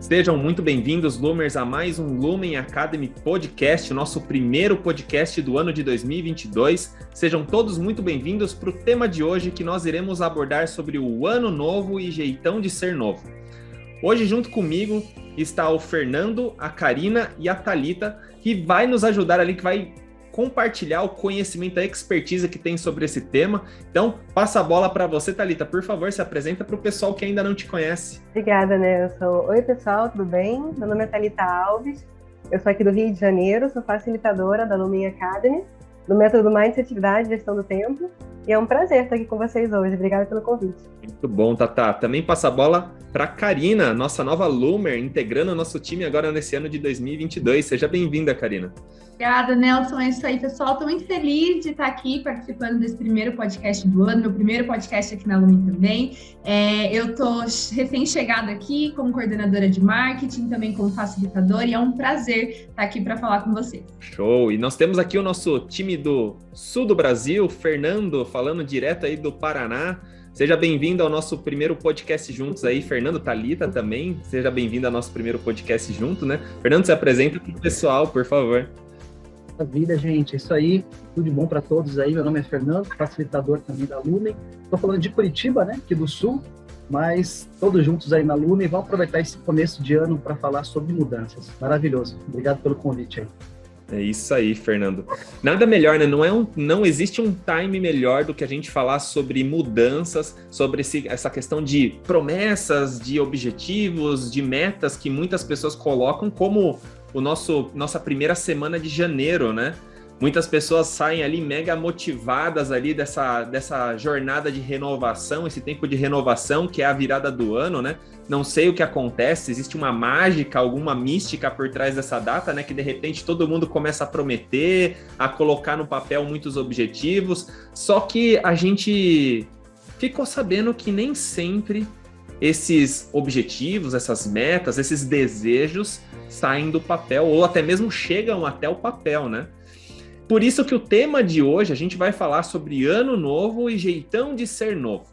Sejam muito bem-vindos, Lumers, a mais um Lumen Academy Podcast, o nosso primeiro podcast do ano de 2022. Sejam todos muito bem-vindos para o tema de hoje, que nós iremos abordar sobre o ano novo e jeitão de ser novo. Hoje, junto comigo, está o Fernando, a Karina e a Thalita, que vai nos ajudar ali, que vai compartilhar o conhecimento, a expertise que tem sobre esse tema. Então, passa a bola para você, Thalita. Por favor, se apresenta para o pessoal que ainda não te conhece. Obrigada, Nelson. Oi, pessoal, tudo bem? Meu nome é Thalita Alves. Eu sou aqui do Rio de Janeiro, sou facilitadora da Lumen Academy, do método Mindset, Atividade e Gestão do Tempo. E é um prazer estar aqui com vocês hoje. Obrigada pelo convite. Muito bom, Tata. Também passa a bola para a Karina, nossa nova Lumer, integrando o nosso time agora nesse ano de 2022. Seja bem-vinda, Karina. Obrigada, Nelson. É isso aí, pessoal. Estou muito feliz de estar aqui participando desse primeiro podcast do ano, meu primeiro podcast aqui na Lumen também. Eu estou recém-chegada aqui como coordenadora de marketing, também como facilitadora, e é um prazer estar aqui para falar com vocês. Show! E nós temos aqui o nosso time do sul do Brasil, Fernando, falando direto aí do Paraná. Seja bem-vindo ao nosso primeiro podcast juntos aí, Fernando, Thalita também. Seja bem-vindo ao nosso primeiro podcast junto, né? Fernando, se apresenta para o pessoal, por favor. Vida, gente, é isso aí, tudo de bom para todos aí. Meu nome é Fernando, facilitador também da Lumen. Estou falando de Curitiba, né, aqui do Sul, mas todos juntos aí na Lumen. Vamos aproveitar esse começo de ano para falar sobre mudanças. Maravilhoso, obrigado pelo convite aí. É isso aí, Fernando. Nada melhor, né? Não existe um time melhor do que a gente falar sobre mudanças, sobre essa questão de promessas, de objetivos, de metas que muitas pessoas colocam como nossa primeira semana de janeiro, né? Muitas pessoas saem ali mega motivadas ali dessa jornada de renovação, esse tempo de renovação que é a virada do ano, né? Não sei o que acontece, existe uma mágica, alguma mística por trás dessa data, né? Que de repente todo mundo começa a prometer, a colocar no papel muitos objetivos, só que a gente ficou sabendo que nem sempre esses objetivos, essas metas, esses desejos saem do papel ou até mesmo chegam até o papel, né? Por isso que o tema de hoje a gente vai falar sobre ano novo e jeitão de ser novo.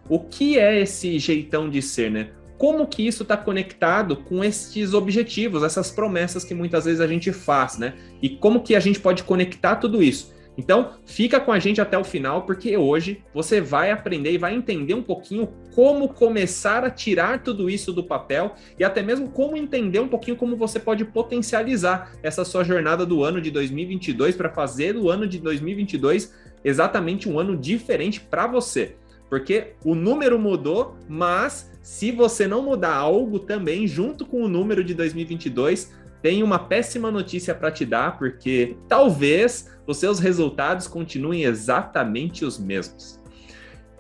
O que é esse jeitão de ser, né? Como que isso está conectado com esses objetivos, essas promessas que muitas vezes a gente faz, né? E como que a gente pode conectar tudo isso? Então, fica com a gente até o final, porque hoje você vai aprender e vai entender um pouquinho como começar a tirar tudo isso do papel e até mesmo como entender um pouquinho como você pode potencializar essa sua jornada do ano de 2022 para fazer do ano de 2022 exatamente um ano diferente para você. Porque o número mudou, mas se você não mudar algo também junto com o número de 2022, tem uma péssima notícia para te dar, porque talvez os seus resultados continuem exatamente os mesmos.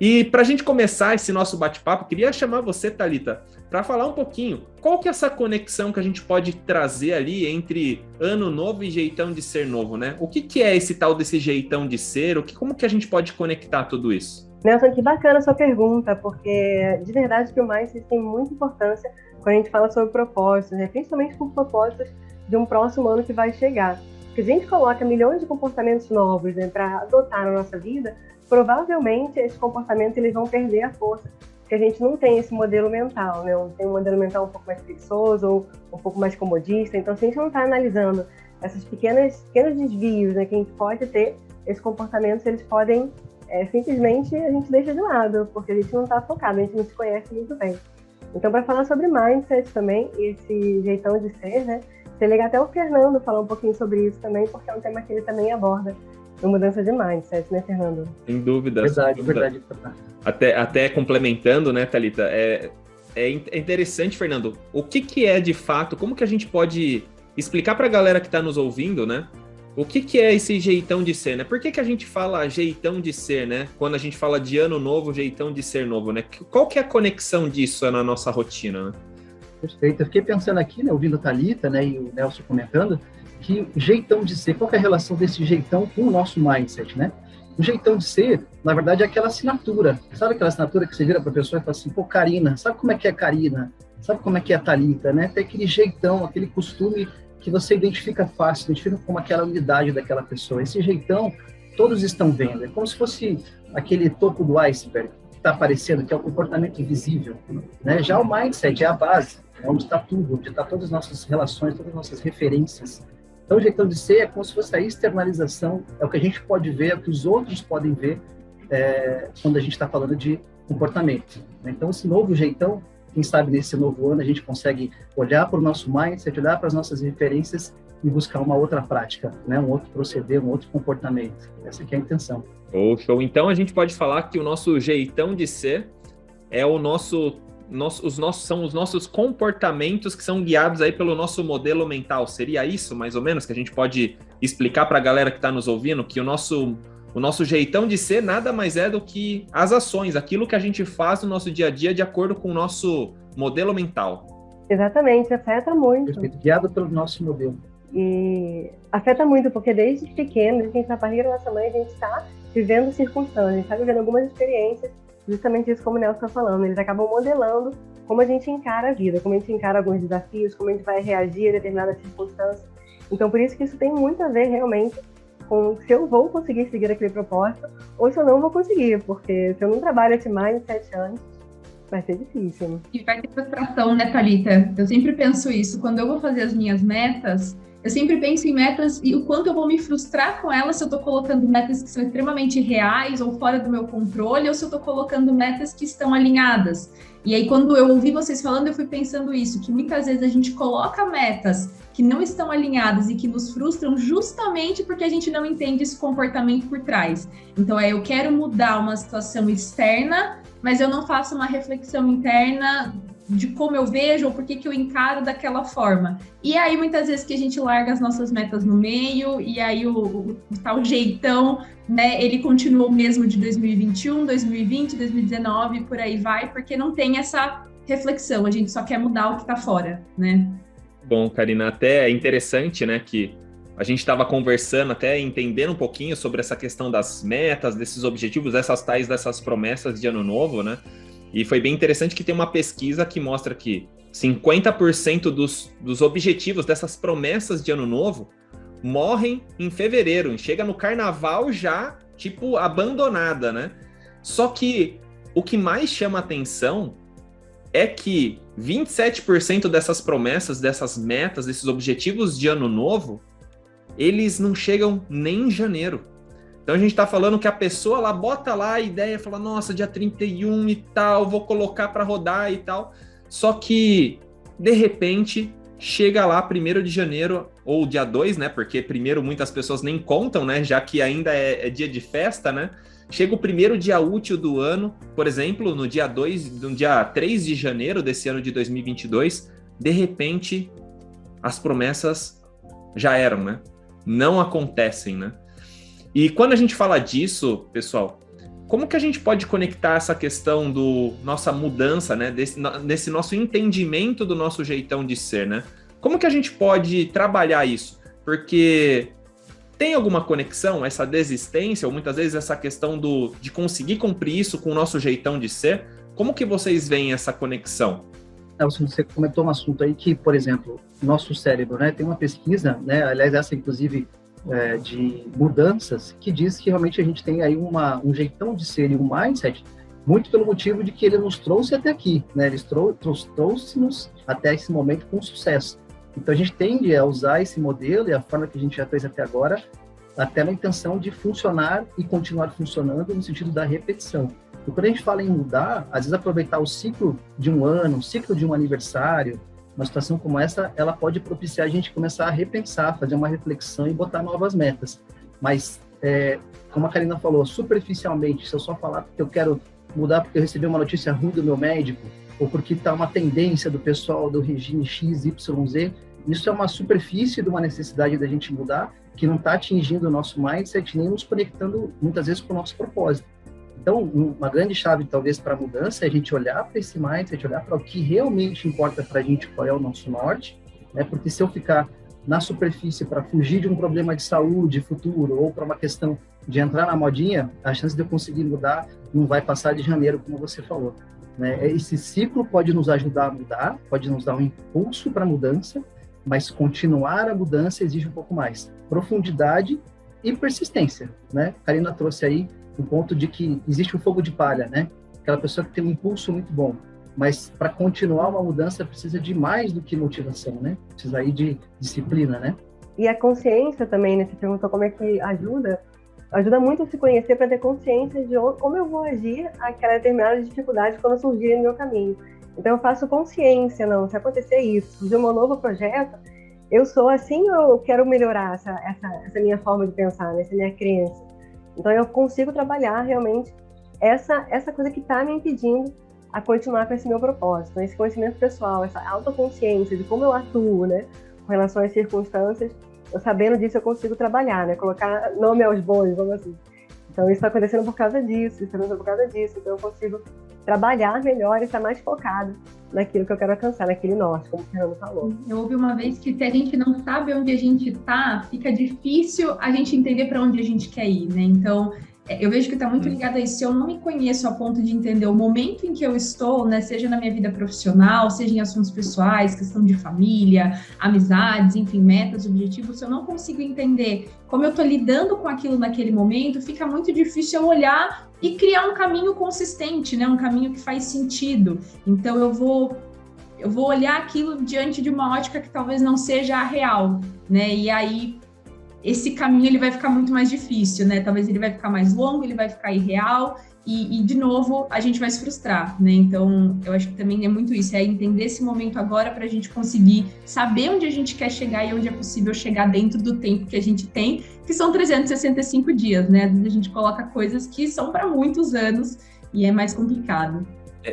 E para a gente começar esse nosso bate-papo, queria chamar você, Thalita, para falar um pouquinho qual que é essa conexão que a gente pode trazer ali entre ano novo e jeitão de ser novo, né? O que é esse tal desse jeitão de ser? Como que a gente pode conectar tudo isso? Nelson, que bacana a sua pergunta, porque de verdade que o Mindset tem muita importância quando a gente fala sobre propósitos, né? Principalmente com propósitos de um próximo ano que vai chegar. Porque a gente coloca milhões de comportamentos novos, né, para adotar na nossa vida, provavelmente esses comportamentos eles vão perder a força, porque a gente não tem esse modelo mental, né? Tem um modelo mental um pouco mais preguiçoso ou um pouco mais comodista. Então, se a gente não está analisando esses pequenos desvios, né, que a gente pode ter, esses comportamentos eles podem simplesmente a gente deixa de lado, porque a gente não está focado, a gente não se conhece muito bem. Então, para falar sobre mindset também, esse jeitão de ser, né? Seria legal até o Fernando falar um pouquinho sobre isso também, porque é um tema que ele também aborda, a mudança de mindset, né, Fernando? Sem dúvida. Verdade. Até complementando, né, Thalita, é interessante, Fernando, o que é de fato, como que a gente pode explicar para a galera que está nos ouvindo, né? O que é esse jeitão de ser, né? Por que a gente fala jeitão de ser, né? Quando a gente fala de ano novo, jeitão de ser novo, né? Qual que é a conexão disso na nossa rotina, né? Perfeito. Eu fiquei pensando aqui, né, ouvindo a Thalita, né, e o Nelson comentando, que jeitão de ser, qual que é a relação desse jeitão com o nosso mindset, né? O jeitão de ser, na verdade, é aquela assinatura. Sabe aquela assinatura que você vira para a pessoa e fala assim, pô, Karina, sabe como é que é Karina? Sabe como é que é a Thalita, né? Tem aquele jeitão, aquele costume que você identifica fácil, identifica como aquela unidade daquela pessoa. Esse jeitão, todos estão vendo. É como se fosse aquele topo do iceberg que está aparecendo, que é o comportamento invisível, né? Já o mindset é a base. onde está tudo, onde está todas as nossas relações, todas as nossas referências. Então, o jeitão de ser é como se fosse a externalização, é o que a gente pode ver, é o que os outros podem ver quando a gente está falando de comportamento. Então, esse novo jeitão, quem sabe nesse novo ano a gente consegue olhar para o nosso mindset, olhar para as nossas referências e buscar uma outra prática, né? Um outro proceder, um outro comportamento. Essa aqui é a intenção. Show. Então, a gente pode falar que o nosso jeitão de ser é o são os nossos comportamentos que são guiados aí pelo nosso modelo mental. Seria isso, mais ou menos, que a gente pode explicar para a galera que está nos ouvindo, que o nosso jeitão de ser nada mais é do que as ações, aquilo que a gente faz no nosso dia a dia de acordo com o nosso modelo mental. Exatamente, afeta muito. Perfeito, guiado pelo nosso modelo. E afeta muito, porque desde pequeno, desde que a gente está na barriga da nossa mãe, a gente está vivendo circunstâncias, a gente está vivendo algumas experiências, justamente isso como o Nelson está falando, eles acabam modelando como a gente encara a vida, como a gente encara alguns desafios, como a gente vai reagir a determinadas circunstâncias. Então, por isso que isso tem muito a ver, realmente, com se eu vou conseguir seguir aquele propósito ou se eu não vou conseguir, porque se eu não trabalho esse mindset antes, vai ser difícil. E vai ter frustração, né, Thalita? Eu sempre penso isso. Quando eu vou fazer as minhas metas, eu sempre penso em metas e o quanto eu vou me frustrar com elas se eu estou colocando metas que são extremamente reais ou fora do meu controle, ou se eu estou colocando metas que estão alinhadas. E aí, quando eu ouvi vocês falando, eu fui pensando isso, que muitas vezes a gente coloca metas que não estão alinhadas e que nos frustram justamente porque a gente não entende esse comportamento por trás. Então, eu quero mudar uma situação externa, mas eu não faço uma reflexão interna de como eu vejo ou por que eu encaro daquela forma. E aí, muitas vezes que a gente larga as nossas metas no meio, e aí o tal jeitão, né, ele continua o mesmo de 2021, 2020, 2019, por aí vai, porque não tem essa reflexão, a gente só quer mudar o que está fora, né? Bom, Karina, até é interessante, né, que a gente estava conversando, até entendendo um pouquinho sobre essa questão das metas, desses objetivos, dessas promessas de ano novo, né? E foi bem interessante que tem uma pesquisa que mostra que 50% dos objetivos dessas promessas de ano novo morrem em fevereiro. Chega no carnaval já, tipo, abandonada, né? Só que o que mais chama atenção é que 27% dessas promessas, dessas metas, desses objetivos de ano novo, eles não chegam nem em janeiro. Então a gente tá falando que a pessoa lá bota lá a ideia, fala, nossa, dia 31 e tal, vou colocar para rodar e tal. Só que, de repente, chega lá 1º de janeiro, ou dia 2, né? Porque primeiro muitas pessoas nem contam, né? Já que ainda é dia de festa, né? Chega o primeiro dia útil do ano, por exemplo, no dia 3 de janeiro desse ano de 2022, de repente, as promessas já eram, né? Não acontecem, né? E quando a gente fala disso, pessoal, como que a gente pode conectar essa questão nossa mudança, né? Desse nosso entendimento do nosso jeitão de ser, né? Como que a gente pode trabalhar isso? Porque tem alguma conexão, essa desistência, ou muitas vezes essa questão de conseguir cumprir isso com o nosso jeitão de ser? Como que vocês veem essa conexão? Nelson, você comentou um assunto aí que, por exemplo, nosso cérebro, né? Tem uma pesquisa, né? Aliás, essa inclusive de mudanças, que diz que realmente a gente tem aí um jeitão de ser e um mindset, muito pelo motivo de que ele nos trouxe até aqui, né? Ele trouxe-nos até esse momento com sucesso. Então a gente tende a usar esse modelo e a forma que a gente já fez até agora, até na intenção de funcionar e continuar funcionando no sentido da repetição. E quando a gente fala em mudar, às vezes aproveitar o ciclo de um ano, o ciclo de um aniversário, uma situação como essa, ela pode propiciar a gente começar a repensar, fazer uma reflexão e botar novas metas. Mas, como a Karina falou, superficialmente, se eu só falar que eu quero mudar porque eu recebi uma notícia ruim do meu médico, ou porque está uma tendência do pessoal do regime XYZ, isso é uma superfície de uma necessidade da gente mudar, que não está atingindo o nosso mindset, nem nos conectando, muitas vezes, com o nosso propósito. Então, uma grande chave, talvez, para a mudança é a gente olhar para esse mindset, olhar para o que realmente importa para a gente, qual é o nosso norte, né? Porque se eu ficar na superfície para fugir de um problema de saúde futuro ou para uma questão de entrar na modinha, a chance de eu conseguir mudar não vai passar de janeiro, como você falou, né? Esse ciclo pode nos ajudar a mudar, pode nos dar um impulso para a mudança, mas continuar a mudança exige um pouco mais profundidade e persistência, né? A Karina trouxe aí um ponto de que existe um fogo de palha, né? Aquela pessoa que tem um impulso muito bom, mas para continuar uma mudança precisa de mais do que motivação, né? Precisa aí de disciplina, né? E a consciência também, né? Você perguntou como é que ajuda muito a se conhecer para ter consciência de como eu vou agir aquela determinada dificuldade quando surgir no meu caminho. Então eu faço consciência, não, se acontecer isso, surgir um novo projeto, eu sou assim ou eu quero melhorar essa minha forma de pensar, né? Essa minha crença. Então eu consigo trabalhar realmente essa coisa que está me impedindo a continuar com esse meu propósito. Então, esse conhecimento pessoal, essa autoconsciência de como eu atuo, né? Com relação às circunstâncias, eu sabendo disso eu consigo trabalhar, né? Colocar nome aos bois, vamos assim. Então isso está acontecendo por causa disso, isso está acontecendo por causa disso. Então eu consigo trabalhar melhor e estar mais focado naquilo que eu quero alcançar, naquele norte, como o Fernando falou. Eu ouvi uma vez que se a gente não sabe onde a gente está, fica difícil a gente entender para onde a gente quer ir, né? Então, eu vejo que está muito ligado a isso. Se eu não me conheço a ponto de entender o momento em que eu estou, né, seja na minha vida profissional, seja em assuntos pessoais, questão de família, amizades, enfim, metas, objetivos, se eu não consigo entender como eu estou lidando com aquilo naquele momento, fica muito difícil eu olhar e criar um caminho consistente, né, um caminho que faz sentido. Então, eu vou olhar aquilo diante de uma ótica que talvez não seja a real, né, e aí esse caminho ele vai ficar muito mais difícil, né? Talvez ele vai ficar mais longo, ele vai ficar irreal e de novo, a gente vai se frustrar, né? Então, eu acho que também é muito isso, é entender esse momento agora para a gente conseguir saber onde a gente quer chegar e onde é possível chegar dentro do tempo que a gente tem, que são 365 dias, né? Às vezes a gente coloca coisas que são para muitos anos e é mais complicado.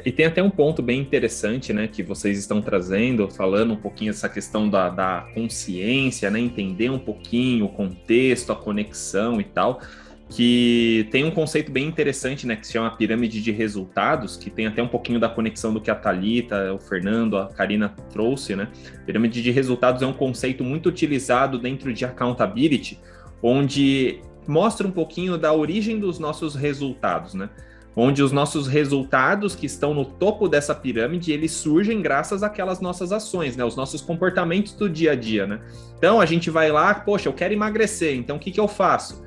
E tem até um ponto bem interessante, né, que vocês estão trazendo, falando um pouquinho dessa questão da consciência, né, entender um pouquinho o contexto, a conexão e tal, que tem um conceito bem interessante, né, que se chama pirâmide de resultados, que tem até um pouquinho da conexão do que a Thalita, o Fernando, a Karina trouxe, né. Pirâmide de resultados é um conceito muito utilizado dentro de accountability, onde mostra um pouquinho da origem dos nossos resultados, né. Onde os nossos resultados que estão no topo dessa pirâmide, eles surgem graças àquelas nossas ações, né? Os nossos comportamentos do dia a dia, né? Então, a gente vai lá, poxa, eu quero emagrecer, então o que eu faço?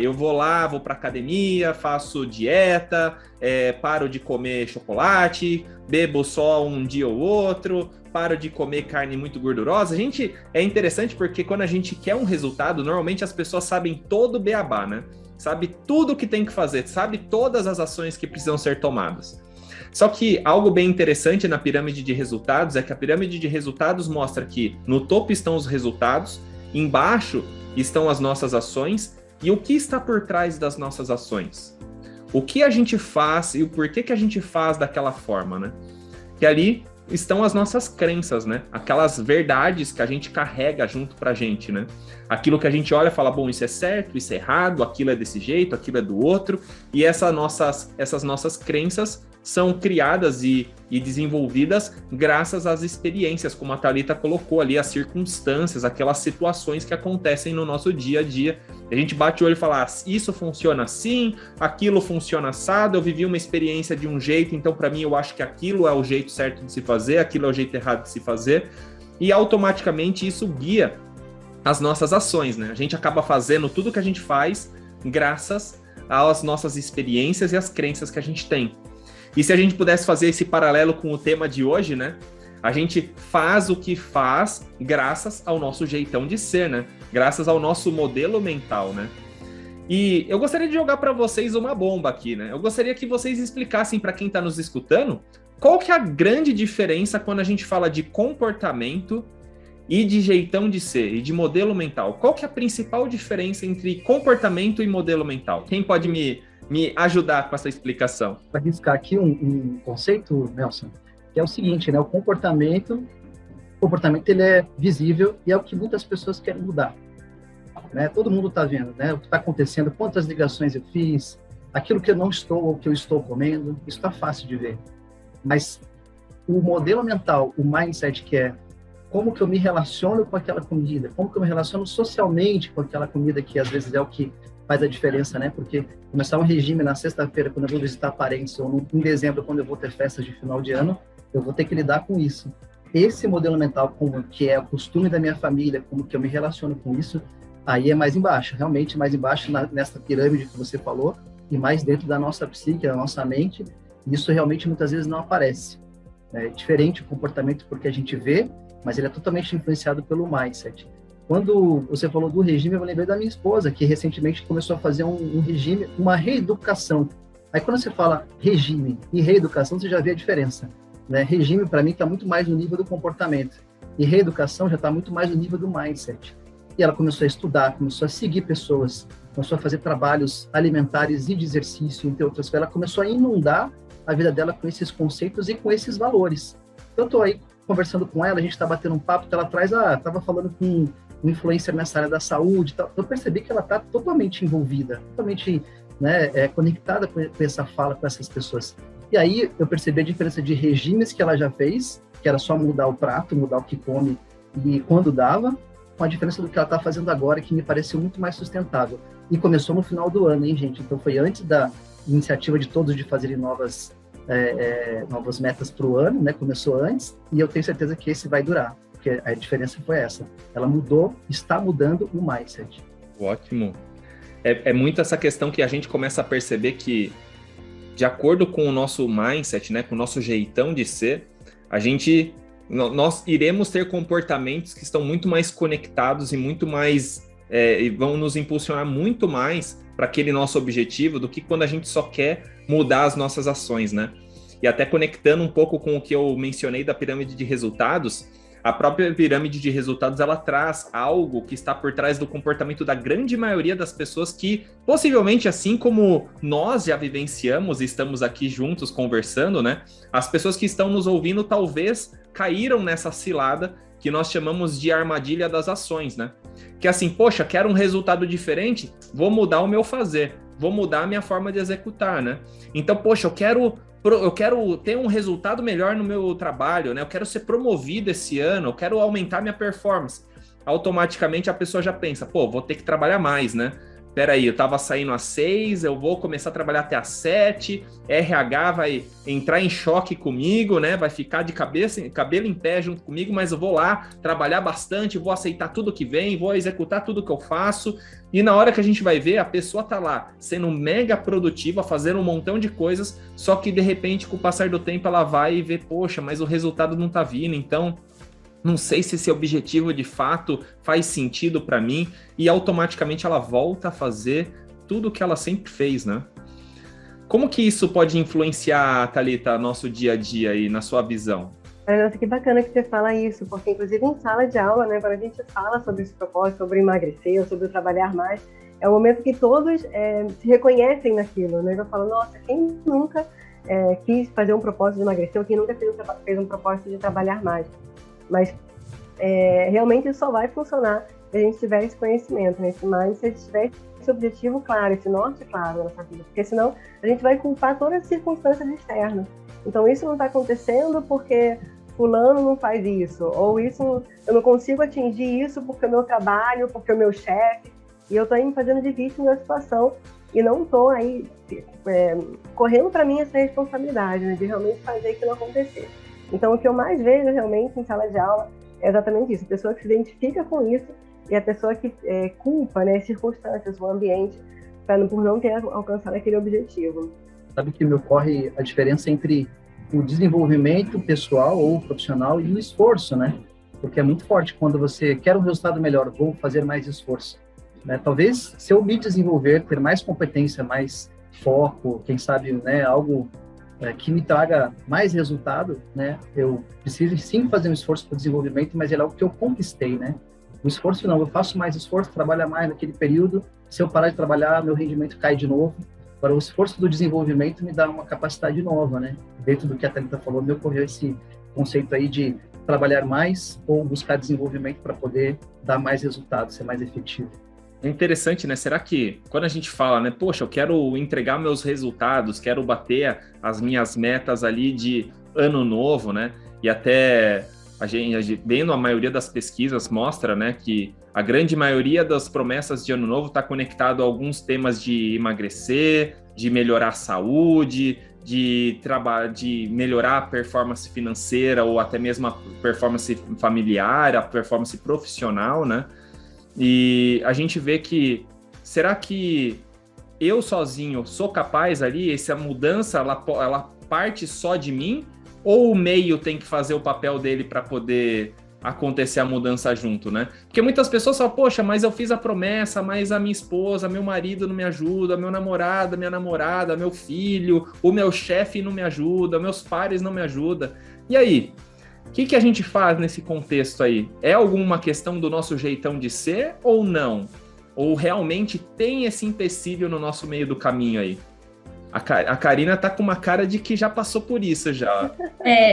Eu vou lá, vou para academia, faço dieta, paro de comer chocolate, bebo só um dia ou outro, paro de comer carne muito gordurosa. É interessante porque quando a gente quer um resultado, normalmente as pessoas sabem todo o beabá, né? Sabe tudo o que tem que fazer, sabe todas as ações que precisam ser tomadas. Só que algo bem interessante na pirâmide de resultados é que a pirâmide de resultados mostra que no topo estão os resultados, embaixo estão as nossas ações e o que está por trás das nossas ações. O que a gente faz e o porquê que a gente faz daquela forma, né? Que ali estão as nossas crenças, né? Aquelas verdades que a gente carrega junto pra gente, né? Aquilo que a gente olha e fala, bom, isso é certo, isso é errado, aquilo é desse jeito, aquilo é do outro, e essas nossas crenças são criadas e desenvolvidas graças às experiências, como a Thalita colocou ali, as circunstâncias, aquelas situações que acontecem no nosso dia a dia. A gente bate o olho e fala, isso funciona assim, aquilo funciona assado, eu vivi uma experiência de um jeito, então para mim eu acho que aquilo é o jeito certo de se fazer, aquilo é o jeito errado de se fazer, e automaticamente isso guia as nossas ações, né? A gente acaba fazendo tudo que a gente faz graças às nossas experiências e às crenças que a gente tem. E se a gente pudesse fazer esse paralelo com o tema de hoje, né? A gente faz o que faz graças ao nosso jeitão de ser, né? Graças ao nosso modelo mental, né? E eu gostaria de jogar para vocês uma bomba aqui, né? Eu gostaria que vocês explicassem para quem está nos escutando qual que é a grande diferença quando a gente fala de comportamento e de jeitão de ser, e de modelo mental. Qual que é a principal diferença entre comportamento e modelo mental? Quem pode me ajudar com essa explicação? Para riscar aqui um conceito, Nelson, que é o seguinte, né? O comportamento ele é visível e é o que muitas pessoas querem mudar. Né? Todo mundo está vendo, né? O que está acontecendo, quantas ligações eu fiz, aquilo que eu não estou ou que eu estou comendo, isso está fácil de ver. Mas o modelo mental, o mindset, que é como que eu me relaciono com aquela comida, como que eu me relaciono socialmente com aquela comida, que às vezes é o que faz a diferença, né? Porque começar um regime na sexta-feira, quando eu vou visitar parentes, ou em dezembro, quando eu vou ter festas de final de ano, eu vou ter que lidar com isso. Esse modelo mental, como que é o costume da minha família, como que eu me relaciono com isso, aí é mais embaixo, realmente mais embaixo nessa pirâmide que você falou, e mais dentro da nossa psique, da nossa mente, isso realmente muitas vezes não aparece. É diferente o comportamento porque a gente vê, mas ele é totalmente influenciado pelo mindset. Quando você falou do regime, eu lembrei da minha esposa, que recentemente começou a fazer um regime, uma reeducação. Aí quando você fala regime e reeducação, você já vê a diferença, né? Regime, para mim, está muito mais no nível do comportamento. E reeducação já está muito mais no nível do mindset. E ela começou a estudar, começou a seguir pessoas, começou a fazer trabalhos alimentares e de exercício, entre outras coisas. Ela começou a inundar a vida dela com esses conceitos e com esses valores. Então, eu estou aí conversando com ela, a gente está batendo um papo, ela traz, estava falando com um influencer nessa área da saúde, tal. Eu percebi que ela está totalmente envolvida, totalmente, né, conectada com essa fala, com essas pessoas. E aí eu percebi a diferença de regimes que ela já fez, que era só mudar o prato, mudar o que come e quando dava, com a diferença do que ela está fazendo agora, que me pareceu muito mais sustentável. E começou no final do ano, hein, gente? Então foi antes da iniciativa de todos de fazerem novas metas para o ano, né? Começou antes, e eu tenho certeza que esse vai durar, porque a diferença foi essa. Ela mudou, está mudando o mindset. Ótimo. É muito essa questão que a gente começa a perceber que, de acordo com o nosso mindset, né, com o nosso jeitão de ser, nós iremos ter comportamentos que estão muito mais conectados e muito mais e vão nos impulsionar muito mais para aquele nosso objetivo do que quando a gente só quer mudar as nossas ações, né? E até conectando um pouco com o que eu mencionei da pirâmide de resultados, a própria pirâmide de resultados, ela traz algo que está por trás do comportamento da grande maioria das pessoas que, possivelmente, assim como nós já vivenciamos e estamos aqui juntos conversando, né? As pessoas que estão nos ouvindo talvez caíram nessa cilada que nós chamamos de armadilha das ações, né? Que é assim, poxa, quero um resultado diferente, vou mudar o meu fazer, vou mudar a minha forma de executar, né? Então, poxa, eu quero ter um resultado melhor no meu trabalho, né? Eu quero ser promovido esse ano, eu quero aumentar minha performance. Automaticamente a pessoa já pensa, pô, vou ter que trabalhar mais, né? Peraí, eu tava saindo às 6, eu vou começar a trabalhar até às 7, RH vai entrar em choque comigo, né? Vai ficar de cabelo em pé junto comigo, mas eu vou lá trabalhar bastante, vou aceitar tudo que vem, vou executar tudo que eu faço. E na hora que a gente vai ver, a pessoa tá lá sendo mega produtiva, fazendo um montão de coisas, só que de repente, com o passar do tempo, ela vai e vê, poxa, mas o resultado não tá vindo, então não sei se esse objetivo de fato faz sentido para mim, e automaticamente ela volta a fazer tudo o que ela sempre fez, né? Como que isso pode influenciar, Thalita, nosso dia a dia aí, na sua visão? Nossa, que bacana que você fala isso, porque inclusive em sala de aula, né, quando a gente fala sobre esse propósito, sobre emagrecer, sobre trabalhar mais, é o momento que todos se reconhecem naquilo, né? Eu falo, nossa, quem nunca quis fazer um propósito de emagrecer, ou quem nunca fez um propósito de trabalhar mais? Mas realmente isso só vai funcionar se a gente tiver esse conhecimento, né? Se a gente tiver esse objetivo claro, esse norte claro na nossa vida, porque senão a gente vai culpar todas as circunstâncias externas. Então isso não está acontecendo porque fulano não faz isso, ou isso eu não consigo atingir isso porque o meu trabalho, porque o meu chefe, e eu estou aí me fazendo de vítima da situação e não estou aí correndo para mim essa responsabilidade, né, de realmente fazer aquilo acontecer. Então, o que eu mais vejo realmente em sala de aula é exatamente isso. A pessoa que se identifica com isso e a pessoa que culpa, né, as circunstâncias, o ambiente, por não ter alcançado aquele objetivo. Sabe que me ocorre a diferença entre o desenvolvimento pessoal ou profissional e o esforço, né? Porque é muito forte quando você quer um resultado melhor, vou fazer mais esforço, né? Talvez, se eu me desenvolver, ter mais competência, mais foco, quem sabe, né, algo que me traga mais resultado, né? Eu preciso sim fazer um esforço para o desenvolvimento, mas é algo que eu conquistei, né? O esforço não, eu faço mais esforço, trabalho mais naquele período, se eu parar de trabalhar, meu rendimento cai de novo. Agora, o esforço do desenvolvimento me dá uma capacidade nova, né? Dentro do que a Thalita falou, me ocorreu esse conceito aí de trabalhar mais ou buscar desenvolvimento para poder dar mais resultado, ser mais efetivo. É interessante, né? Será que quando a gente fala, né? Poxa, eu quero entregar meus resultados, quero bater as minhas metas ali de ano novo, né? E até a gente, vendo a maioria das pesquisas, mostra, né, que a grande maioria das promessas de ano novo está conectado a alguns temas de emagrecer, de melhorar a saúde, de melhorar a performance financeira ou até mesmo a performance familiar, a performance profissional, né? E a gente vê que, será que eu sozinho sou capaz ali, essa mudança, ela parte só de mim? ou o meio tem que fazer o papel dele para poder acontecer a mudança junto, né? Porque muitas pessoas falam, poxa, mas eu fiz a promessa, mas a minha esposa, meu marido não me ajuda, meu namorado, minha namorada, meu filho, o meu chefe não me ajuda, meus pares não me ajudam. E aí? O que a gente faz nesse contexto aí? É alguma questão do nosso jeitão de ser ou não? Ou realmente tem esse empecilho no nosso meio do caminho aí? A Karina tá com uma cara de que já passou por isso já.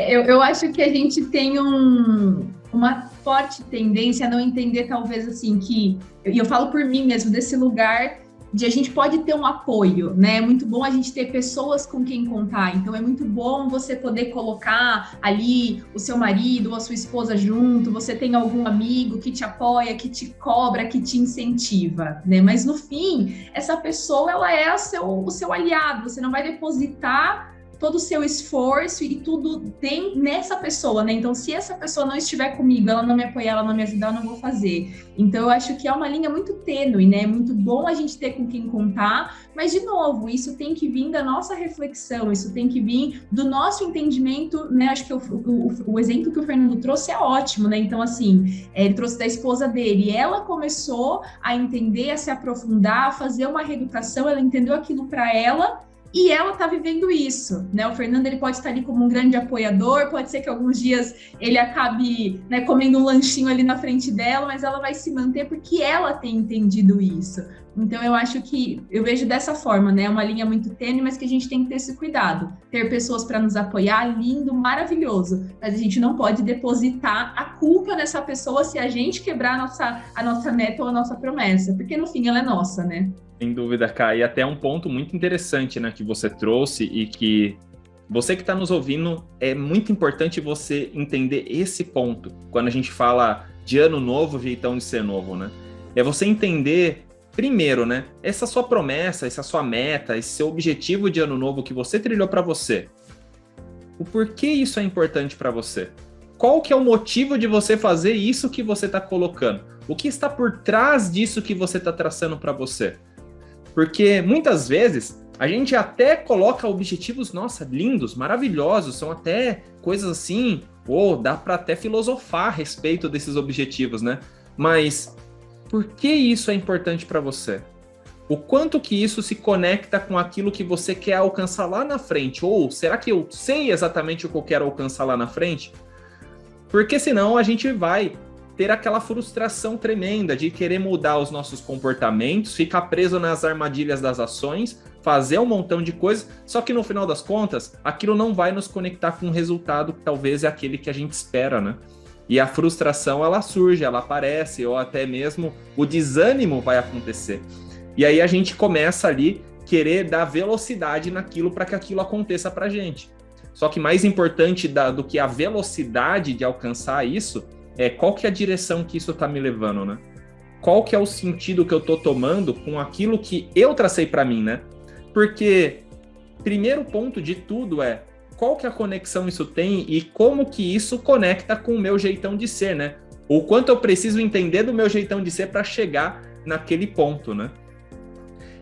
Eu acho que a gente tem uma forte tendência a não entender, talvez, assim, e eu falo por mim mesmo, desse lugar de a gente pode ter um apoio, né? É muito bom a gente ter pessoas com quem contar. Então, é muito bom você poder colocar ali o seu marido ou a sua esposa junto, você tem algum amigo que te apoia, que te cobra, que te incentiva, né? Mas, no fim, essa pessoa, ela é o seu aliado. Você não vai depositar todo o seu esforço e tudo tem nessa pessoa, né? Então, se essa pessoa não estiver comigo, ela não me apoiar, ela não me ajudar, eu não vou fazer. Então, eu acho que é uma linha muito tênue, né? É muito bom a gente ter com quem contar, mas, de novo, isso tem que vir da nossa reflexão, isso tem que vir do nosso entendimento, né? Acho que o exemplo que o Fernando trouxe é ótimo, né? Então, assim, ele trouxe da esposa dele, e ela começou a entender, a se aprofundar, a fazer uma reeducação, ela entendeu aquilo para ela, e ela está vivendo isso, né? O Fernando, ele pode estar ali como um grande apoiador, pode ser que alguns dias ele acabe, né, comendo um lanchinho ali na frente dela, mas ela vai se manter porque ela tem entendido isso. Então, eu acho que, eu vejo dessa forma, né? Uma linha muito tênue, mas que a gente tem que ter esse cuidado. Ter pessoas para nos apoiar, lindo, maravilhoso. Mas a gente não pode depositar a culpa nessa pessoa se a gente quebrar a nossa meta ou a nossa promessa, porque no fim ela é nossa, né? Sem dúvida, Kai. E até um ponto muito interessante, né, que você trouxe e que você que está nos ouvindo, é muito importante você entender esse ponto. Quando a gente fala de ano novo, jeitão de ser novo, né? É você entender, primeiro, né, essa sua promessa, essa sua meta, esse seu objetivo de ano novo que você trilhou para você. O porquê isso é importante para você? Qual que é o motivo de você fazer isso que você está colocando? O que está por trás disso que você está traçando para você? Porque muitas vezes a gente até coloca objetivos, nossa, lindos, maravilhosos, são até coisas assim, dá para até filosofar a respeito desses objetivos, né? Mas por que isso é importante para você? O quanto que isso se conecta com aquilo que você quer alcançar lá na frente? Ou será que eu sei exatamente o que eu quero alcançar lá na frente? Porque senão a gente vai ter aquela frustração tremenda de querer mudar os nossos comportamentos, ficar preso nas armadilhas das ações, fazer um montão de coisas, só que no final das contas, aquilo não vai nos conectar com um resultado que talvez é aquele que a gente espera, né? E a frustração, ela surge, ela aparece, ou até mesmo o desânimo vai acontecer. E aí a gente começa ali querer dar velocidade naquilo para que aquilo aconteça pra gente. Só que mais importante do que a velocidade de alcançar isso, qual que é a direção que isso está me levando, né? Qual que é o sentido que eu estou tomando com aquilo que eu tracei para mim, né? Porque primeiro ponto de tudo qual que é a conexão isso tem e como que isso conecta com o meu jeitão de ser, né? O quanto eu preciso entender do meu jeitão de ser para chegar naquele ponto, né?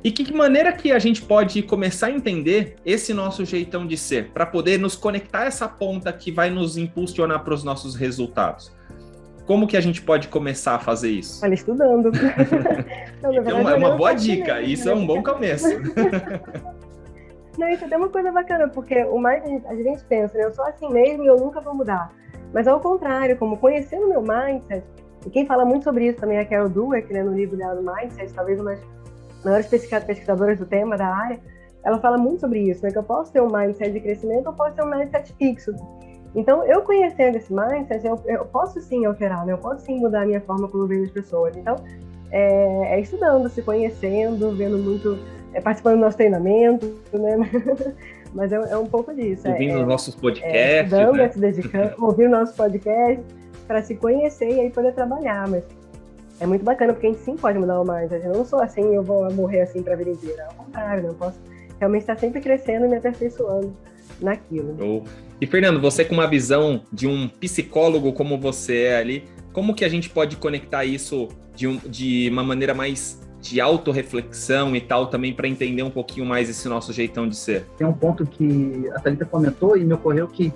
E que maneira que a gente pode começar a entender esse nosso jeitão de ser para poder nos conectar a essa ponta que vai nos impulsionar para os nossos resultados? Como que a gente pode começar a fazer isso? Olha, estudando. Não, então, é uma boa dica, isso é um bom começo. Não, isso é até uma coisa bacana, porque o mais a gente pensa, né? Eu sou assim mesmo e eu nunca vou mudar. Mas ao contrário, como conhecendo o meu mindset, e quem fala muito sobre isso também é a Carol Dweck, né, no livro dela do Mindset, talvez uma das maiores pesquisadoras do tema, da área, ela fala muito sobre isso, né? Que eu posso ter um mindset de crescimento, eu posso ter um mindset fixo. Então, eu conhecendo esse mindset, eu posso sim alterar, né? Eu posso sim mudar a minha forma como eu vejo as pessoas. Então, é estudando, se conhecendo, vendo muito, participando do nosso treinamento, né? Mas é um pouco disso. Ouvindo os nossos podcasts, estudando, né? Se dedicando, ouvindo nossos podcasts, para se conhecer e aí poder trabalhar. Mas é muito bacana, porque a gente sim pode mudar o mindset. Eu não sou assim, eu vou morrer assim para a vida inteira. Ao contrário, né? Eu posso realmente estar sempre crescendo e me aperfeiçoando naquilo. E Fernando, você com uma visão de um psicólogo como você é ali, como que a gente pode conectar isso de uma maneira mais de autorreflexão e tal, também para entender um pouquinho mais esse nosso jeitão de ser? Tem um ponto que a Thalita comentou e me ocorreu que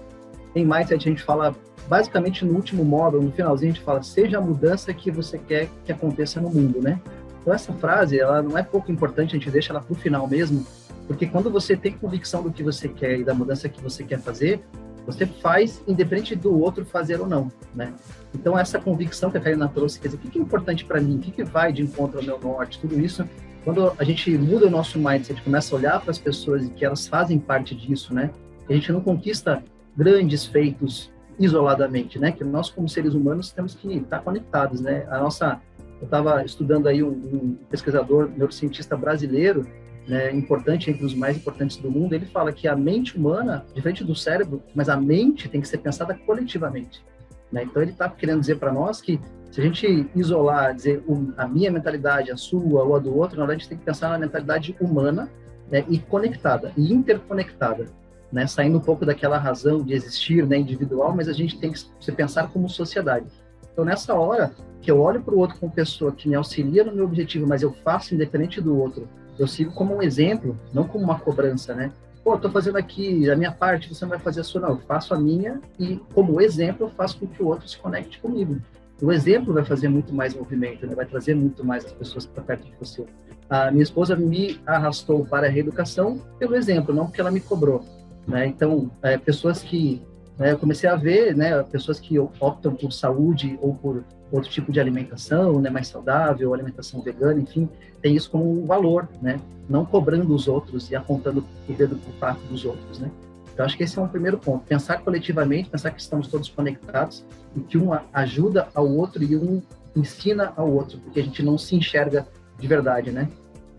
em Mindset a gente fala, basicamente no último módulo, no finalzinho a gente fala, seja a mudança que você quer que aconteça no mundo, né? Então essa frase, ela não é pouco importante, a gente deixa ela para o final mesmo, porque quando você tem convicção do que você quer e da mudança que você quer fazer, você faz independente do outro fazer ou não, né? Então essa convicção que a Karina trouxe, quer dizer, o que é importante para mim, o que vai de encontro ao meu norte, tudo isso, quando a gente muda o nosso mindset, começa a olhar para as pessoas e que elas fazem parte disso, né? A gente não conquista grandes feitos isoladamente, né? Que nós como seres humanos temos que estar conectados, né? Eu estava estudando aí um pesquisador, neurocientista brasileiro, né, importante, entre os mais importantes do mundo, ele fala que a mente humana, diferente do cérebro, mas a mente tem que ser pensada coletivamente, né? Então ele está querendo dizer para nós que se a gente isolar, dizer a minha mentalidade, a sua ou a do outro, na verdade a gente tem que pensar na mentalidade humana, né, e conectada, e interconectada, né, saindo um pouco daquela razão de existir, né, individual, mas a gente tem que se pensar como sociedade. Então nessa hora que eu olho para o outro como pessoa que me auxilia no meu objetivo, mas eu faço independente do outro, eu sigo como um exemplo, não como uma cobrança, né? Pô, estou fazendo aqui a minha parte, você não vai fazer a sua, não. Eu faço a minha e, como exemplo, eu faço com que o outro se conecte comigo. O exemplo vai fazer muito mais movimento, né? Vai trazer muito mais as pessoas para perto de você. A minha esposa me arrastou para a reeducação pelo exemplo, não porque ela me cobrou, né? Então, pessoas que... eu comecei a ver, né, pessoas que optam por saúde ou por outro tipo de alimentação, né, mais saudável, alimentação vegana, enfim, tem isso como um valor, né, não cobrando os outros e apontando o dedo para o prato dos outros, né. Então, acho que esse é um primeiro ponto, pensar coletivamente, pensar que estamos todos conectados e que um ajuda ao outro e um ensina ao outro, porque a gente não se enxerga de verdade, né,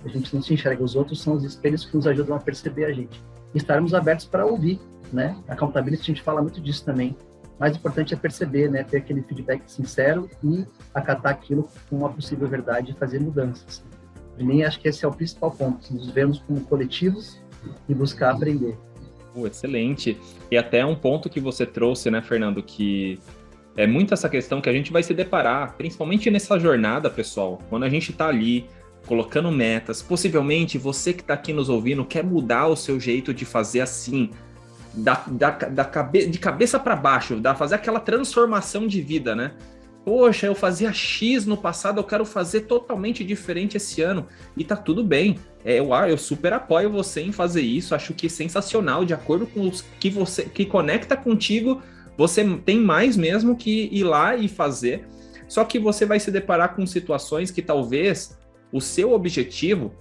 a gente não se enxerga, os outros são os espelhos que nos ajudam a perceber a gente. E estarmos abertos para ouvir, né? A accountability, a gente fala muito disso também. O mais importante é perceber, né? Ter aquele feedback sincero e acatar aquilo com uma possível verdade e fazer mudanças. Para mim, acho que esse é o principal ponto, nos vermos como coletivos e buscar aprender. Excelente. E até um ponto que você trouxe, né, Fernando, que é muito essa questão que a gente vai se deparar, principalmente nessa jornada, pessoal, quando a gente está ali colocando metas, possivelmente você que está aqui nos ouvindo quer mudar o seu jeito de fazer assim, de cabeça para baixo, fazer aquela transformação de vida, né? Poxa, eu fazia X no passado, eu quero fazer totalmente diferente esse ano, e tá tudo bem. Eu super apoio você em fazer isso, acho que é sensacional, de acordo com os que conecta contigo, você tem mais mesmo que ir lá e fazer, só que você vai se deparar com situações que talvez o seu objetivo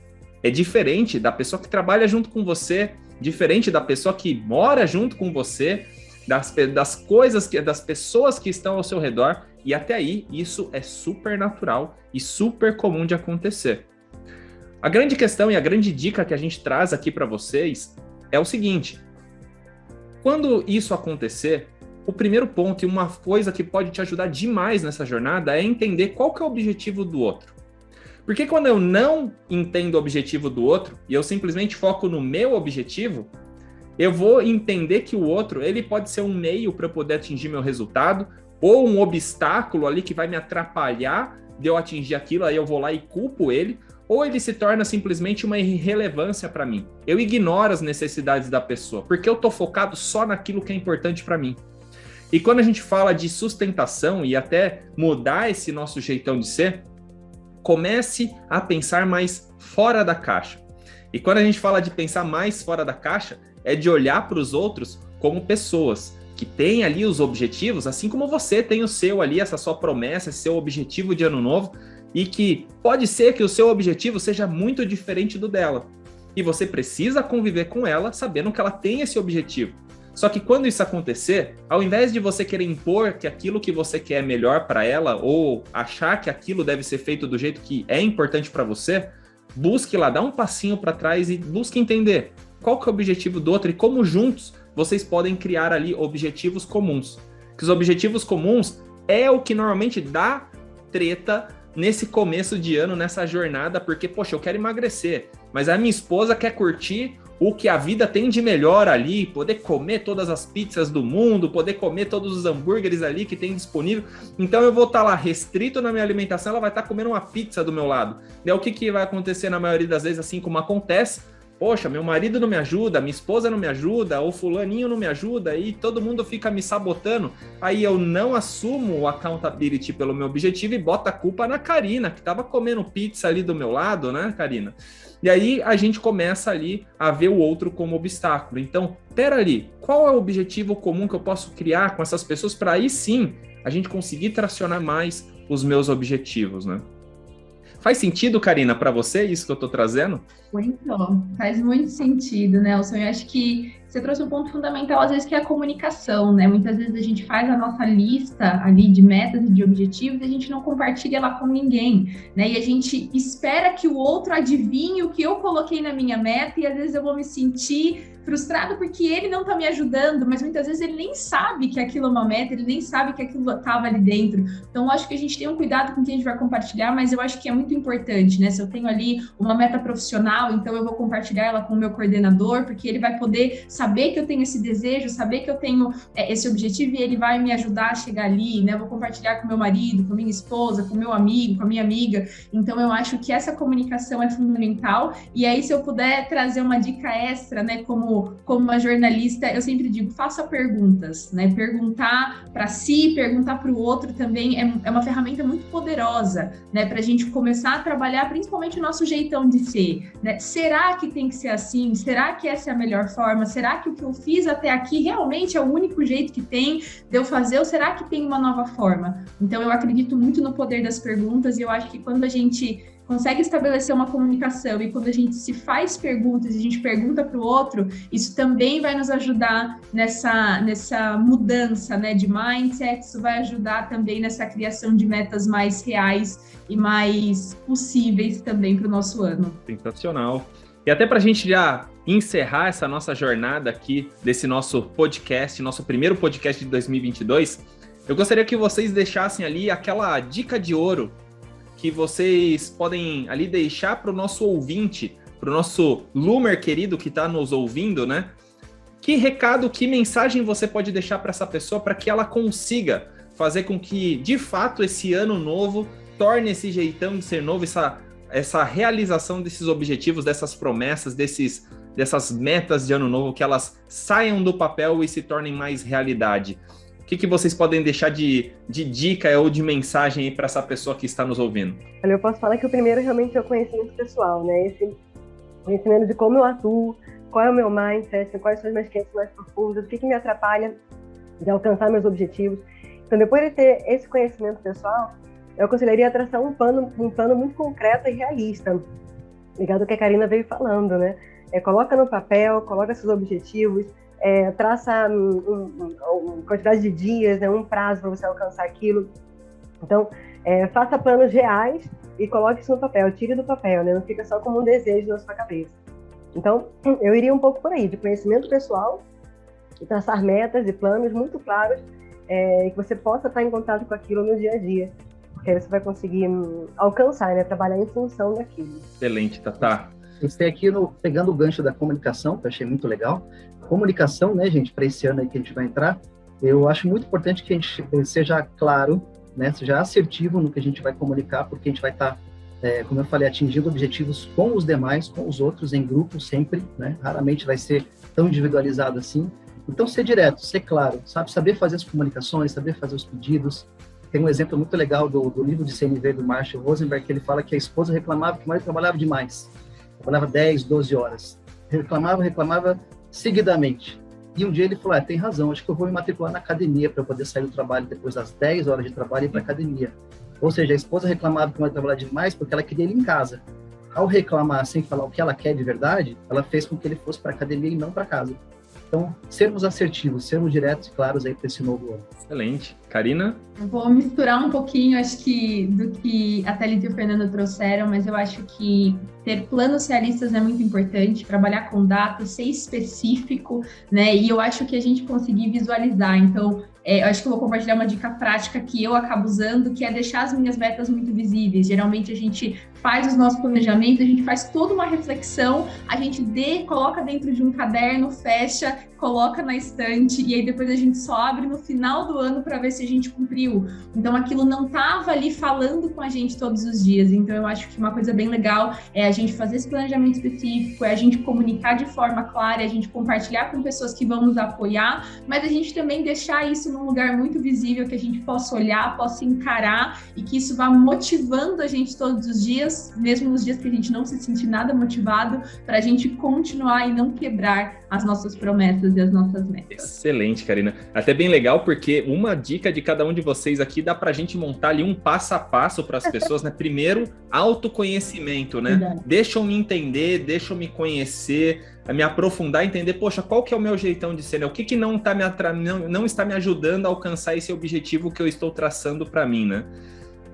é diferente da pessoa que trabalha junto com você, diferente da pessoa que mora junto com você, das coisas, das pessoas que estão ao seu redor, e até aí isso é super natural e super comum de acontecer. A grande questão e a grande dica que a gente traz aqui para vocês é o seguinte: quando isso acontecer, o primeiro ponto e uma coisa que pode te ajudar demais nessa jornada é entender qual que é o objetivo do outro. Porque quando eu não entendo o objetivo do outro e eu simplesmente foco no meu objetivo, eu vou entender que o outro, ele pode ser um meio para eu poder atingir meu resultado, ou um obstáculo ali que vai me atrapalhar de eu atingir aquilo, aí eu vou lá e culpo ele, ou ele se torna simplesmente uma irrelevância para mim. Eu ignoro as necessidades da pessoa, porque eu tô focado só naquilo que é importante para mim. E quando a gente fala de sustentação e até mudar esse nosso jeitão de ser, comece a pensar mais fora da caixa. E quando a gente fala de pensar mais fora da caixa, é de olhar para os outros como pessoas que têm ali os objetivos, assim como você tem o seu ali, essa sua promessa, esse seu objetivo de ano novo, e que pode ser que o seu objetivo seja muito diferente do dela. E você precisa conviver com ela sabendo que ela tem esse objetivo. Só que quando isso acontecer, ao invés de você querer impor que aquilo que você quer é melhor para ela, ou achar que aquilo deve ser feito do jeito que é importante para você, busque lá, dá um passinho para trás e busque entender qual que é o objetivo do outro e como juntos vocês podem criar ali objetivos comuns. Que os objetivos comuns é o que normalmente dá treta nesse começo de ano, nessa jornada, porque, poxa, eu quero emagrecer, mas a minha esposa quer curtir o que a vida tem de melhor ali, poder comer todas as pizzas do mundo, poder comer todos os hambúrgueres ali que tem disponível. Então eu vou estar lá restrito na minha alimentação, ela vai estar comendo uma pizza do meu lado. E aí, o que vai acontecer na maioria das vezes, assim como acontece, poxa, meu marido não me ajuda, minha esposa não me ajuda, o fulaninho não me ajuda, e todo mundo fica me sabotando, aí eu não assumo o accountability pelo meu objetivo e boto a culpa na Karina, que estava comendo pizza ali do meu lado, né, Karina? E aí a gente começa ali a ver o outro como obstáculo. Então, peraí, qual é o objetivo comum que eu posso criar com essas pessoas para aí sim a gente conseguir tracionar mais os meus objetivos, né? Faz sentido, Karina, para você isso que eu estou trazendo? Então, faz muito sentido, Nelson. Eu acho que você trouxe um ponto fundamental, às vezes, que é a comunicação, né? Muitas vezes a gente faz a nossa lista ali de metas e de objetivos e a gente não compartilha lá com ninguém, né? E a gente espera que o outro adivinhe o que eu coloquei na minha meta e às vezes eu vou me sentir frustrado porque ele não está me ajudando, mas muitas vezes ele nem sabe que aquilo é uma meta, ele nem sabe que aquilo estava ali dentro. Então, eu acho que a gente tem um cuidado com quem a gente vai compartilhar, mas eu acho que é muito importante, né? Se eu tenho ali uma meta profissional, então eu vou compartilhar ela com o meu coordenador, porque ele vai poder saber que eu tenho esse desejo, saber que eu tenho esse objetivo e ele vai me ajudar a chegar ali, né? Eu vou compartilhar com meu marido, com minha esposa, com meu amigo, com a minha amiga. Então, eu acho que essa comunicação é fundamental. E aí, se eu puder trazer uma dica extra, né? Como uma jornalista, eu sempre digo, faça perguntas, né? Perguntar para si, perguntar para o outro também é uma ferramenta muito poderosa, né? Para a gente começar a trabalhar, principalmente o nosso jeitão de ser, né? Será que tem que ser assim? Será que essa é a melhor forma? Será que o que eu fiz até aqui realmente é o único jeito que tem de eu fazer? Ou será que tem uma nova forma? Então, eu acredito muito no poder das perguntas e eu acho que quando a gente consegue estabelecer uma comunicação e quando a gente se faz perguntas e a gente pergunta para o outro, isso também vai nos ajudar nessa mudança, né, de mindset, isso vai ajudar também nessa criação de metas mais reais e mais possíveis também para o nosso ano. Sensacional. E até para a gente já encerrar essa nossa jornada aqui desse nosso podcast, nosso primeiro podcast de 2022, eu gostaria que vocês deixassem ali aquela dica de ouro que vocês podem ali deixar para o nosso ouvinte, para o nosso Loomer querido que está nos ouvindo, né? Que recado, que mensagem você pode deixar para essa pessoa para que ela consiga fazer com que, de fato, esse ano novo torne esse jeitão de ser novo, essa realização desses objetivos, dessas promessas, dessas metas de ano novo, que elas saiam do papel e se tornem mais realidade. O que vocês podem deixar de dica ou de mensagem aí para essa pessoa que está nos ouvindo? Olha, eu posso falar que o primeiro realmente é o conhecimento pessoal, né? Esse conhecimento de como eu atuo, qual é o meu mindset, quais são as minhas crenças mais profundas, o que me atrapalha de alcançar meus objetivos. Então, depois de ter esse conhecimento pessoal, eu aconselharia a traçar um plano muito concreto e realista, ligado ao que a Karina veio falando, né? Coloca no papel, coloca seus objetivos, traça uma quantidade de dias, né, um prazo para você alcançar aquilo. Então, faça planos reais e coloque isso no papel, tire do papel, né? Não fica só como um desejo na sua cabeça. Então, eu iria um pouco por aí, de conhecimento pessoal, e traçar metas e planos muito claros, que você possa estar em contato com aquilo no dia a dia, porque aí você vai conseguir alcançar, né? Trabalhar em função daquilo. Excelente, Tatá. Estou aqui pegando o gancho da comunicação, que eu achei muito legal. Comunicação, né, gente, para esse ano aí que a gente vai entrar, eu acho muito importante que a gente seja claro, né, seja assertivo no que a gente vai comunicar, porque a gente vai estar, como eu falei, atingindo objetivos com os demais, com os outros, em grupo sempre, né, raramente vai ser tão individualizado assim. Então, ser direto, ser claro, saber fazer as comunicações, saber fazer os pedidos. Tem um exemplo muito legal do livro de CNV do Marshall Rosenberg, que ele fala que a esposa reclamava que o marido trabalhava demais. Trabalhava 10, 12 horas. Reclamava seguidamente. E um dia ele falou, tem razão, acho que eu vou me matricular na academia para poder sair do trabalho depois das 10 horas de trabalho e ir para a academia. Ou seja, a esposa reclamava que o marido trabalhava demais porque ela queria ele em casa. Ao reclamar sem falar o que ela quer de verdade, ela fez com que ele fosse para a academia e não para casa. Então, sermos assertivos, sermos diretos e claros aí para esse novo ano. Excelente. Karina? Eu vou misturar um pouquinho, acho que, do que a Thalita e o Fernando trouxeram, mas eu acho que ter planos realistas é muito importante, trabalhar com dados, ser específico, né? E eu acho que a gente conseguir visualizar. Então, eu acho que eu vou compartilhar uma dica prática que eu acabo usando, que é deixar as minhas metas muito visíveis. Geralmente a gente faz os nossos planejamentos, a gente faz toda uma reflexão, a gente coloca dentro de um caderno, fecha, coloca na estante e aí depois a gente só abre no final do ano para ver se a gente cumpriu. Então aquilo não estava ali falando com a gente todos os dias. Então eu acho que uma coisa bem legal é a gente fazer esse planejamento específico, é a gente comunicar de forma clara, é a gente compartilhar com pessoas que vão nos apoiar, mas a gente também deixar isso num lugar muito visível, que a gente possa olhar, possa encarar e que isso vá motivando a gente todos os dias, mesmo nos dias que a gente não se sentir nada motivado, para a gente continuar e não quebrar as nossas promessas e as nossas metas. Excelente, Karina. Até bem legal, porque uma dica de cada um de vocês aqui dá pra gente montar ali um passo a passo para as pessoas, né? Primeiro, autoconhecimento, né? Verdade. Deixa eu me entender, deixa eu me conhecer, me aprofundar, entender, poxa, qual que é o meu jeitão de ser, né? O que não está me ajudando a alcançar esse objetivo que eu estou traçando para mim, né?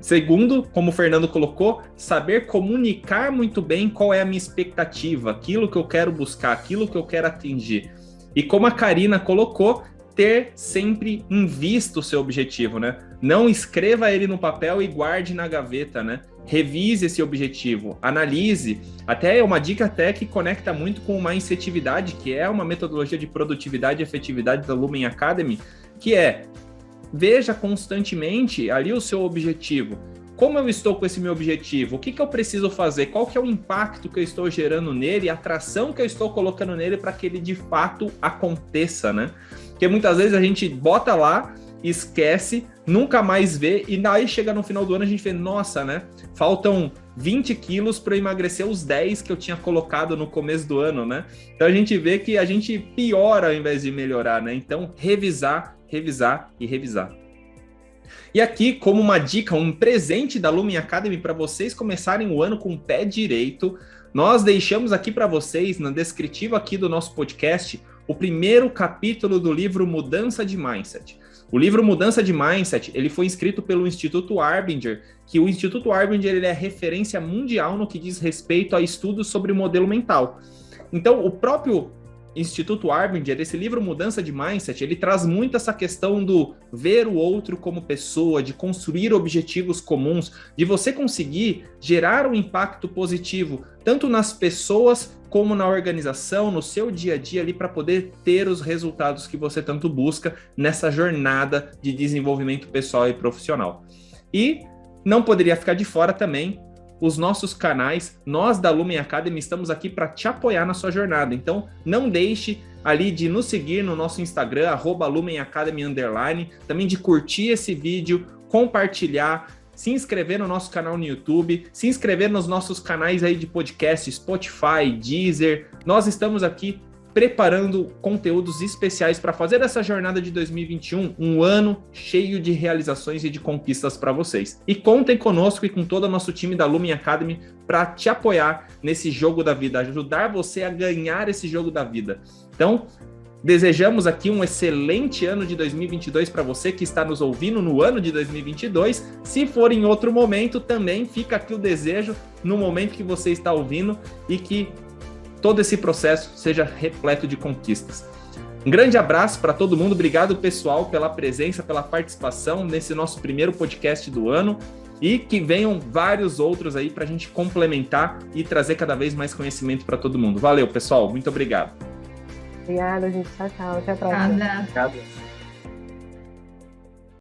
Segundo, como o Fernando colocou, saber comunicar muito bem qual é a minha expectativa, aquilo que eu quero buscar, aquilo que eu quero atingir. E como a Karina colocou, ter sempre em vista o seu objetivo, né? Não escreva ele no papel e guarde na gaveta, né? Revise esse objetivo, analise. Até é uma dica até que conecta muito com uma Mindsettividade, que é uma metodologia de produtividade e efetividade da Lumen Academy, que é: veja constantemente ali o seu objetivo. Como eu estou com esse meu objetivo? O que eu preciso fazer? Qual que é o impacto que eu estou gerando nele? A atração que eu estou colocando nele para que ele de fato aconteça, né? Porque muitas vezes a gente bota lá, esquece, nunca mais vê, e daí chega no final do ano a gente vê, nossa, né? Faltam 20 quilos para emagrecer os 10 que eu tinha colocado no começo do ano, né? Então a gente vê que a gente piora ao invés de melhorar, né? Então, revisar e revisar. E aqui, como uma dica, um presente da Lumen Academy para vocês começarem o ano com o pé direito, nós deixamos aqui para vocês, na descritivo aqui do nosso podcast, o primeiro capítulo do livro Mudança de Mindset. O livro Mudança de Mindset, ele foi escrito pelo Instituto Arbinger, que o Instituto Arbinger ele é referência mundial no que diz respeito a estudos sobre o modelo mental. Então, o próprio Instituto Arbinger, esse livro Mudança de Mindset, ele traz muito essa questão do ver o outro como pessoa, de construir objetivos comuns, de você conseguir gerar um impacto positivo, tanto nas pessoas como na organização, no seu dia a dia ali, para poder ter os resultados que você tanto busca nessa jornada de desenvolvimento pessoal e profissional. E não poderia ficar de fora também os nossos canais. Nós da Lumen Academy estamos aqui para te apoiar na sua jornada. Então, não deixe ali de nos seguir no nosso Instagram, @LumenAcademy_, também de curtir esse vídeo, compartilhar, se inscrever no nosso canal no YouTube, se inscrever nos nossos canais aí de podcast, Spotify, Deezer. Nós estamos aqui preparando conteúdos especiais para fazer essa jornada de 2021 um ano cheio de realizações e de conquistas para vocês. E contem conosco e com todo o nosso time da Lumen Academy para te apoiar nesse jogo da vida, ajudar você a ganhar esse jogo da vida. Então, desejamos aqui um excelente ano de 2022 para você que está nos ouvindo no ano de 2022. Se for em outro momento, também fica aqui o desejo no momento que você está ouvindo e que todo esse processo seja repleto de conquistas. Um grande abraço para todo mundo. Obrigado, pessoal, pela presença, pela participação nesse nosso primeiro podcast do ano. E que venham vários outros aí para a gente complementar e trazer cada vez mais conhecimento para todo mundo. Valeu, pessoal. Muito obrigado. Obrigada, gente. Tchau. Até a próxima. Obrigada. Obrigado.